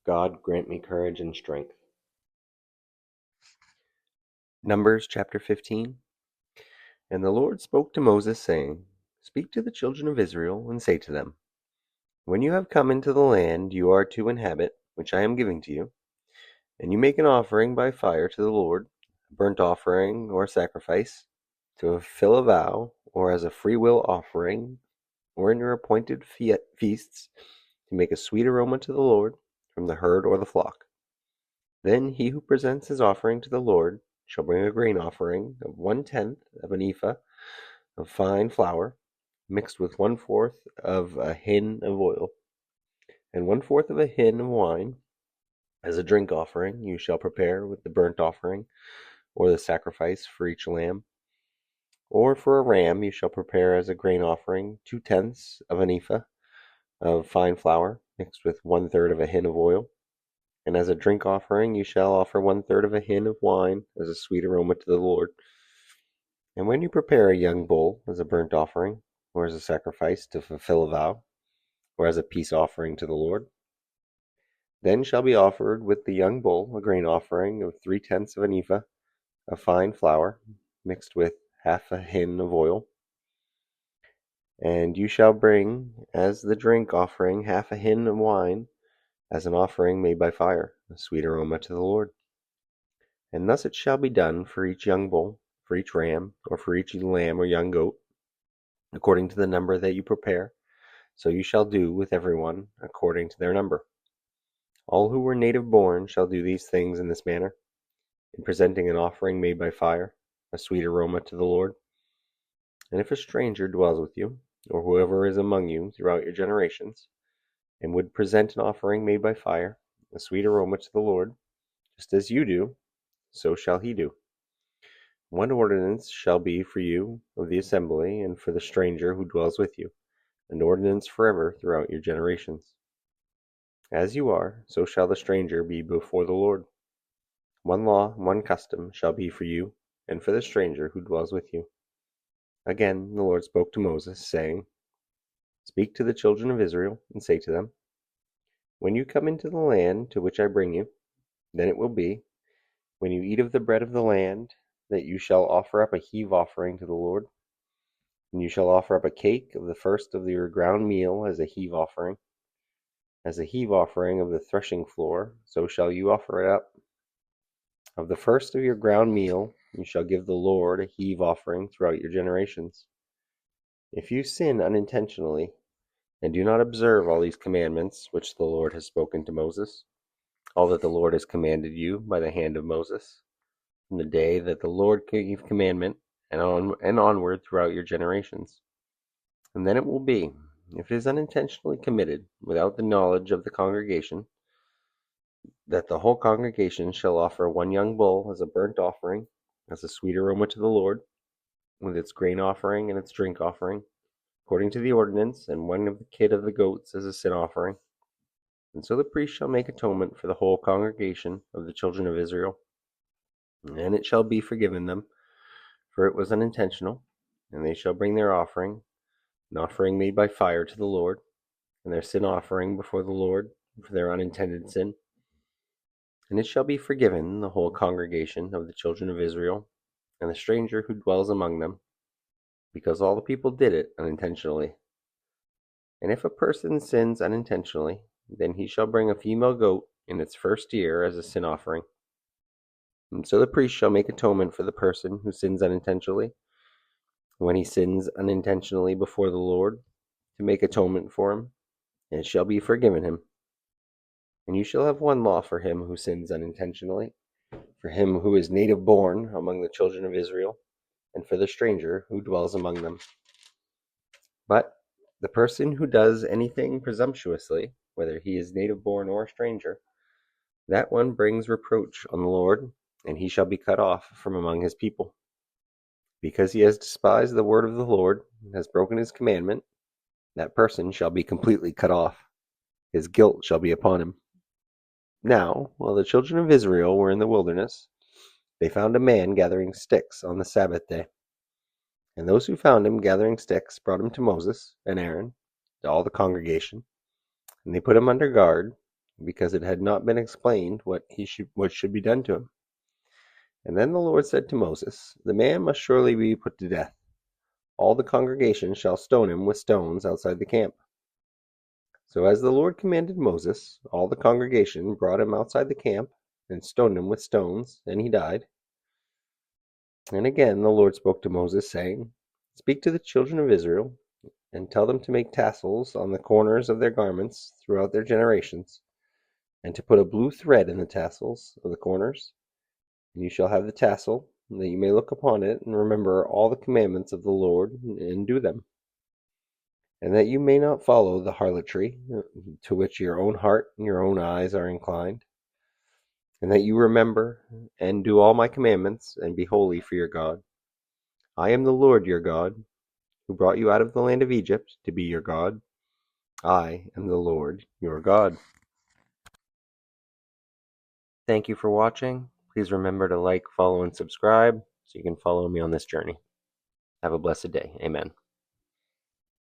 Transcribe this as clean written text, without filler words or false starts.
God grant me courage and strength. Numbers chapter 15. And the Lord spoke to Moses, saying, Speak to the children of Israel, and say to them, When you have come into the land you are to inhabit, which I am giving to you, and you make an offering by fire to the Lord, a burnt offering or a sacrifice, to fulfill a vow, or as a freewill offering, or in your appointed feasts, to make a sweet aroma to the Lord from the herd or the flock. Then he who presents his offering to the Lord shall bring a grain offering of 1/10 of an ephah of fine flour, mixed with 1/4 of a hin of oil, and 1/4 of a hin of wine. As a drink offering you shall prepare with the burnt offering, or the sacrifice for each lamb. Or for a ram you shall prepare as a grain offering 2/10 of an ephah of fine flour, mixed with 1/3 of a hin of oil. And as a drink offering you shall offer 1/3 of a hin of wine as a sweet aroma to the Lord. And when you prepare a young bull as a burnt offering, or as a sacrifice to fulfill a vow, or as a peace offering to the Lord, then shall be offered with the young bull a grain offering of 3/10 of an ephah of fine flour, mixed with half a hin of oil. And you shall bring as the drink offering half a hin of wine, as an offering made by fire, a sweet aroma to the Lord. And thus it shall be done for each young bull, for each ram, or for each lamb or young goat, according to the number that you prepare. So you shall do with everyone according to their number. All who were native born shall do these things in this manner, in presenting an offering made by fire, a sweet aroma to the Lord. And if a stranger dwells with you, or whoever is among you throughout your generations, and would present an offering made by fire, a sweet aroma to the Lord, just as you do, so shall he do. One ordinance shall be for you of the assembly, and for the stranger who dwells with you, an ordinance forever throughout your generations. As you are, so shall the stranger be before the Lord. One law, one custom shall be for you, and for the stranger who dwells with you. Again the Lord spoke to Moses, saying, Speak to the children of Israel, and say to them, When you come into the land to which I bring you, then it will be, when you eat of the bread of the land, that you shall offer up a heave offering to the Lord. And you shall offer up a cake of the first of your ground meal as a heave offering. As a heave offering of the threshing floor, so shall you offer it up. Of the first of your ground meal you shall give the Lord a heave offering throughout your generations. If you sin unintentionally, and do not observe all these commandments which the Lord has spoken to Moses, all that the Lord has commanded you by the hand of Moses, from the day that the Lord gave commandment, and onward throughout your generations. And then it will be, if it is unintentionally committed without the knowledge of the congregation, that the whole congregation shall offer one young bull as a burnt offering, as a sweet aroma to the Lord, with its grain offering and its drink offering, according to the ordinance, and one of the kid of the goats as a sin offering. And so the priest shall make atonement for the whole congregation of the children of Israel, and it shall be forgiven them, for it was unintentional. And they shall bring their offering, an offering made by fire to the Lord, and their sin offering before the Lord for their unintended sin. And it shall be forgiven the whole congregation of the children of Israel, and the stranger who dwells among them, because all the people did it unintentionally. And if a person sins unintentionally, then he shall bring a female goat in its first year as a sin offering. And so the priest shall make atonement for the person who sins unintentionally, when he sins unintentionally before the Lord, to make atonement for him, and it shall be forgiven him. And you shall have one law for him who sins unintentionally, for him who is native born among the children of Israel, and for the stranger who dwells among them. But the person who does anything presumptuously, whether he is native born or a stranger, that one brings reproach on the Lord, and he shall be cut off from among his people. Because he has despised the word of the Lord, and has broken his commandment, that person shall be completely cut off. His guilt shall be upon him. Now, while the children of Israel were in the wilderness, they found a man gathering sticks on the Sabbath day. And those who found him gathering sticks brought him to Moses and Aaron, to all the congregation, and they put him under guard, because it had not been explained what should be done to him. And then the Lord said to Moses, "The man must surely be put to death. All the congregation shall stone him with stones outside the camp." So as the Lord commanded Moses, all the congregation brought him outside the camp and stoned him with stones, and he died. And again the Lord spoke to Moses, saying, "Speak to the children of Israel, and tell them to make tassels on the corners of their garments throughout their generations, and to put a blue thread in the tassels of the corners. And you shall have the tassel, that you may look upon it and remember all the commandments of the Lord and do them. And that you may not follow the harlotry to which your own heart and your own eyes are inclined. And that you remember and do all my commandments and be holy for your God. I am the Lord your God, who brought you out of the land of Egypt to be your God. I am the Lord your God." Thank you for watching. Please remember to like, follow, and subscribe so you can follow me on this journey. Have a blessed day. Amen.